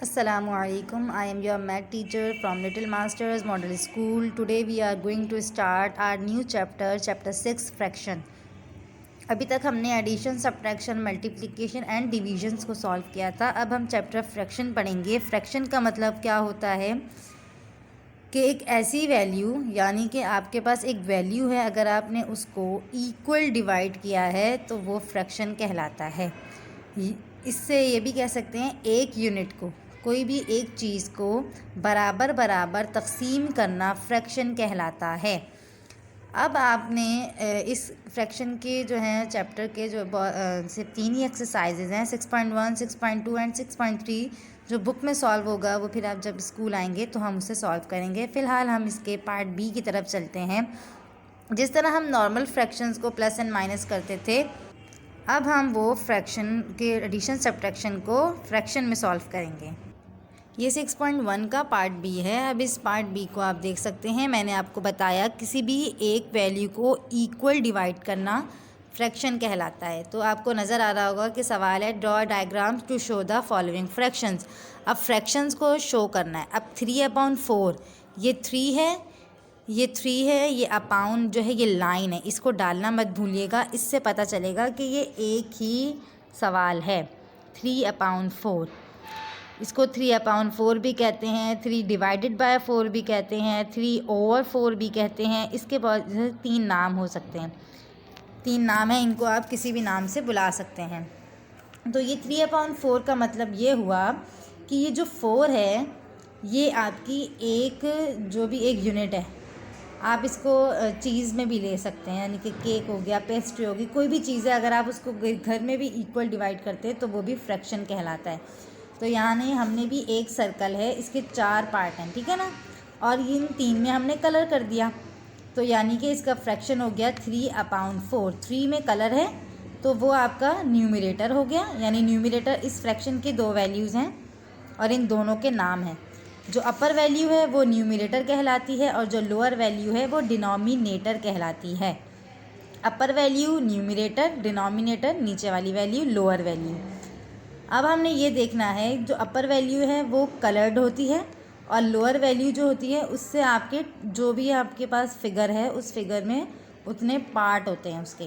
Assalamualaikum. I am your math teacher from Little Masters Model School. Today we are going to start our new chapter 6 fraction. अभी तक हमने addition, subtraction, multiplication and divisions को solve किया था. अब हम chapter fraction पढ़ेंगे. Fraction का मतलब क्या होता है कि एक ऐसी वैल्यू, यानी कि आपके पास एक वैल्यू है, अगर आपने उसको इक्वल डिवाइड किया है तो वो फ्रैक्शन कहलाता है. इससे ये भी कह सकते हैं एक यूनिट को, कोई भी एक चीज़ को बराबर बराबर तकसीम करना फ्रैक्शन कहलाता है. अब आपने इस फ्रैक्शन के जो हैं चैप्टर के जो सिर्फ 3 ही एक्सरसाइजेज हैं, 6.1, 6.2 एंड 6.3, जो बुक में सॉल्व होगा वो फिर आप जब स्कूल आएंगे तो हम उसे सॉल्व करेंगे. फ़िलहाल हम इसके पार्ट बी की तरफ चलते हैं. जिस तरह हम नॉर्मल फ्रैक्शंस को प्लस एंड माइनस करते थे, अब हम वो फ्रैक्शन के एडिशन सब्ट्रैक्शन को फ्रैक्शन में सॉल्व करेंगे. ये 6.1 का पार्ट बी है. अब इस पार्ट बी को आप देख सकते हैं. मैंने आपको बताया किसी भी एक वैल्यू को इक्वल डिवाइड करना फ्रैक्शन कहलाता है. तो आपको नज़र आ रहा होगा कि सवाल है draw diagrams to show the following fractions. अब फ्रैक्शंस को शो करना है. अब 3/4 ये 3 है, ये 3 है, ये अपाउंड जो है ये लाइन है, इसको डालना मत भूलिएगा. इससे पता चलेगा कि ये एक ही सवाल है. 3/4, इसको 3/4 भी कहते हैं, 3/4 भी कहते हैं, 3/4 भी कहते हैं. इसके बाद 3 नाम हो सकते हैं, 3 नाम हैं, इनको आप किसी भी नाम से बुला सकते हैं. तो ये 3/4 का मतलब ये हुआ कि ये जो 4 है ये आपकी एक जो भी एक यूनिट है. आप इसको चीज़ में भी ले सकते हैं, यानी कि केक हो गया, पेस्ट्री होगी, कोई भी चीज़ है, अगर आप उसको घर में भी इक्वल डिवाइड करते हैं तो वो भी फ्रैक्शन कहलाता है. तो यानी हमने भी एक सर्कल है, इसके 4 पार्ट हैं, ठीक है ना, और इन 3 में हमने कलर कर दिया. तो यानी कि इसका फ्रैक्शन हो गया 3/4. 3 में कलर है तो वो आपका न्यूमरेटर हो गया. यानी न्यूमरेटर इस फ्रैक्शन के 2 वैल्यूज़ हैं और इन दोनों के नाम हैं. जो अपर वैल्यू है वो न्यूमरेटर कहलाती है और जो लोअर वैल्यू है वो डिनोमिनेटर कहलाती है. अपर वैल्यू न्यूमरेटर, डिनोमिनेटर नीचे वाली वैल्यू लोअर वैल्यू. अब हमने ये देखना है जो अपर वैल्यू है वो कलर्ड होती है और लोअर वैल्यू जो होती है उससे आपके जो भी आपके पास फिगर है उस फिगर में उतने पार्ट होते हैं, उसके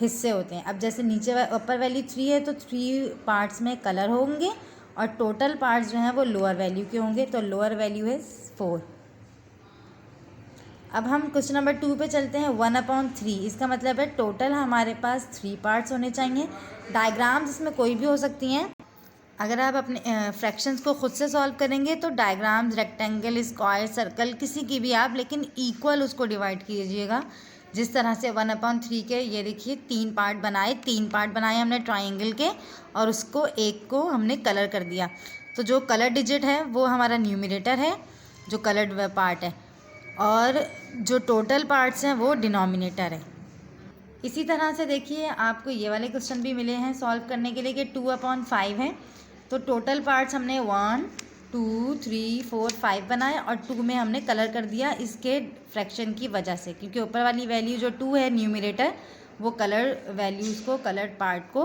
हिस्से होते हैं. अब जैसे नीचे अपर वैल्यू 3 है तो 3 पार्ट्स में कलर होंगे और टोटल पार्ट्स जो हैं वो लोअर वैल्यू के होंगे. तो लोअर वैल्यू है 4. अब हम क्वेश्चन नंबर 2 पे चलते हैं. 1/3, इसका मतलब है टोटल हमारे पास 3 पार्ट्स होने चाहिए. डायग्राम्स इसमें कोई भी हो सकती हैं. अगर आप अपने फ्रैक्शंस को खुद से सॉल्व करेंगे तो डायग्राम्स रेक्टेंगल, स्क्वायर, सर्कल किसी की भी आप, लेकिन इक्वल उसको डिवाइड कीजिएगा. जिस तरह से 1/3 के ये देखिए 3 पार्ट बनाए हमने ट्राइंगल के और उसको एक को हमने कलर कर दिया. तो जो कलर डिजिट है वो हमारा न्यूमरेटर है, जो कलर्ड पार्ट है, और जो टोटल पार्ट्स हैं वो डिनोमिनेटर है. इसी तरह से देखिए आपको ये वाले क्वेश्चन भी मिले हैं सॉल्व करने के लिए कि 2/5 है. तो टोटल पार्ट्स हमने 1, 2, 3, 4, 5 बनाए और 2 में हमने कलर कर दिया इसके फ्रैक्शन की वजह से, क्योंकि ऊपर वाली वैल्यू जो 2 है न्यूमरेटर वो कलर वैल्यूज़ को, कलर्ड पार्ट को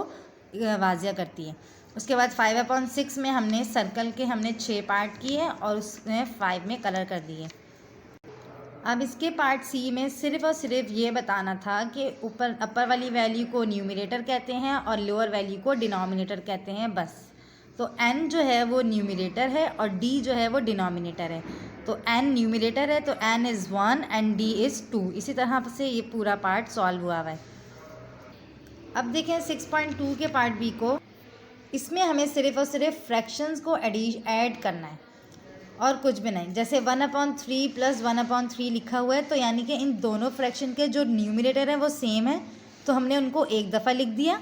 वाजिया करती है. उसके बाद 5/6 में हमने सर्कल के हमने 6 पार्ट किए और उसमें 5 में कलर कर दिए. अब इसके पार्ट सी में सिर्फ और सिर्फ ये बताना था कि ऊपर अपर वाली वैल्यू को न्यूमरेटर कहते हैं और लोअर वैल्यू को डिनोमिनेटर कहते हैं, बस. तो n जो है वो न्यूमरेटर है और d जो है वो डिनोमिनेटर है. तो n न्यूमरेटर है तो n is 1 and d is 2. इसी तरह से ये पूरा पार्ट सॉल्व हुआ है. अब देखें 6.2 के पार्ट बी को. इसमें हमें सिर्फ और सिर्फ फ्रैक्शंस को ऐड करना है और कुछ भी नहीं. जैसे 1/3 प्लस 1/3 लिखा हुआ है तो यानी कि इन दोनों फ्रैक्शन के जो न्यूमरेटर हैं वो सेम है, तो हमने उनको एक दफ़ा लिख दिया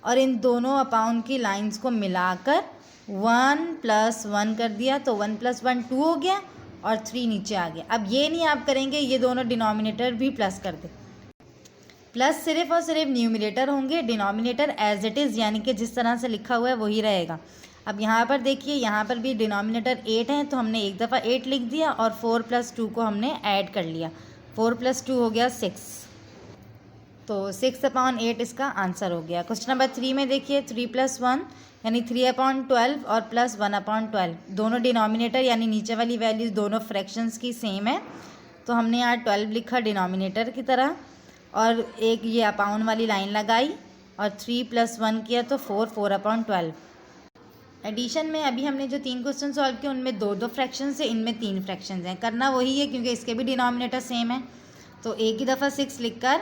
और इन दोनों अपाउंड की लाइंस को मिलाकर 1 + 1 कर दिया. तो 1 + 1 2 हो गया और 3 नीचे आ गया. अब ये नहीं आप करेंगे ये दोनों डिनोमिनेटर भी प्लस कर दे. प्लस सिर्फ और सिर्फ न्यूमरेटर होंगे, डिनोमिनेटर एज इट इज़ यानी कि जिस तरह से लिखा हुआ है वही रहेगा. अब यहाँ पर देखिए यहाँ पर भी डिनोमिनेटर 8 है तो हमने एक दफ़ा 8 लिख दिया और 4 + 2 को हमने ऐड कर लिया. 4 + 2 हो गया 6. तो 6/8 इसका आंसर हो गया। क्वेश्चन नंबर 3 में देखिए 3 + 1 यानी 3/12 और प्लस 1/12 दोनों डिनोमिनेटर यानी नीचे वाली वैल्यूज़ दोनों फ्रैक्शंस की सेम है, तो हमने यहाँ 12 लिखा डिनोमिनेटर की तरह और एक ये अपाउंड वाली लाइन लगाई और 3 + 1 किया तो 4/12। एडिशन में अभी हमने जो 3 क्वेश्चन सॉल्व किए उनमें 2 फ्रैक्शंस है, इनमें 3 फ्रैक्शंस हैं। करना वही है क्योंकि इसके भी डिनोमिनेटर सेम है, तो एक ही दफ़ा 6 लिखकर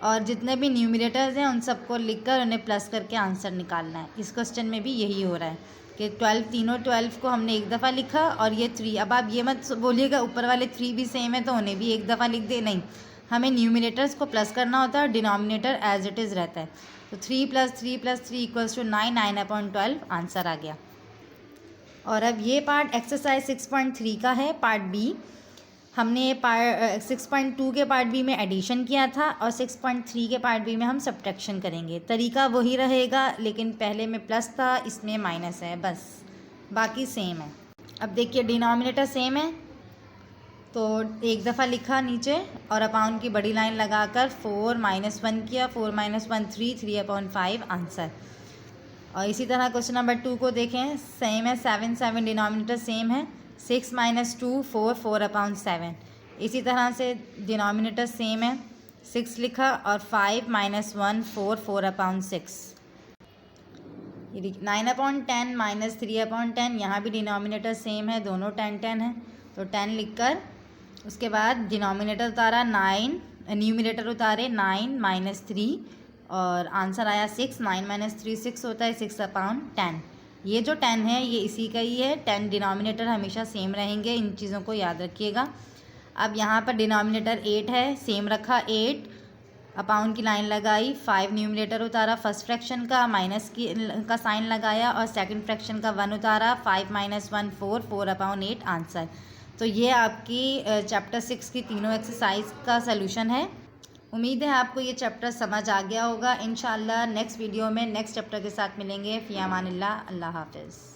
और जितने भी न्यूमिनेटर्स हैं उन सबको लिखकर उन्हें प्लस करके आंसर निकालना है। इस क्वेश्चन में भी यही हो रहा है कि 12 को हमने एक दफ़ा लिखा और ये 3। अब आप ये मत बोलिएगा ऊपर वाले 3 भी सेम है तो उन्हें भी एक दफ़ा लिख दे, नहीं, हमें न्यूमिनेटर्स को प्लस करना होता है और डिनोमिनेटर एज इट इज़ रहता है। तो 3 + 3 + 3 = 9, 9/12 आंसर आ गया। और अब ये पार्ट एक्सरसाइज 6.3 का है, पार्ट बी। हमने पार्ट 6.2 के पार्ट बी में एडिशन किया था और 6.3 के पार्ट बी में हम सब्ट्रैक्शन करेंगे। तरीका वही रहेगा लेकिन पहले में प्लस था, इसमें माइनस है, बस बाकी सेम है। अब देखिए डिनोमिनेटर सेम है तो एक दफ़ा लिखा नीचे और अपाउंड की बड़ी लाइन लगाकर 4 - 1 किया, 4 - 1 3, 3/5 आंसर। और इसी तरह क्वेश्चन नंबर 2 को देखें, सेम है, 7 डिनोमिनेटर सेम है, 6 - 2 4, 4/7। इसी तरह से डिनोमिनेटर सेम है, 6 लिखा और 5 - 1 4, 4/6। 9/10 - 3/10, यहाँ भी डिनोमिनेटर सेम है, दोनों 10 10 है, तो 10 लिखकर उसके बाद डिनोमिनेटर उतारा 9, न्यूमिनेटर उतारे 9 - 3 और आंसर आया 6। 9 - 3 6 होता है, 6/10। ये जो 10 है ये इसी का ही है, 10 डिनोमिनेटर हमेशा सेम रहेंगे, इन चीज़ों को याद रखिएगा। अब यहाँ पर डिनोमिनेटर 8 है, सेम रखा 8, अपाउंड की लाइन लगाई, 5 न्यूमिनेटर उतारा, फर्स्ट फ्रैक्शन का माइनस का साइन लगाया और सेकंड फ्रैक्शन का 1 उतारा, 5 - 1 4, 4/8 आंसर। तो ये आपकी चैप्टर 6 की तीनों एक्सरसाइज का सलूशन है। उम्मीद है आपको ये चैप्टर समझ आ गया होगा। इंशाल्लाह नेक्स्ट वीडियो में नेक्स्ट चैप्टर के साथ मिलेंगे। फ़ी अमानिल्लाह, अल्लाह हाफ़िज़।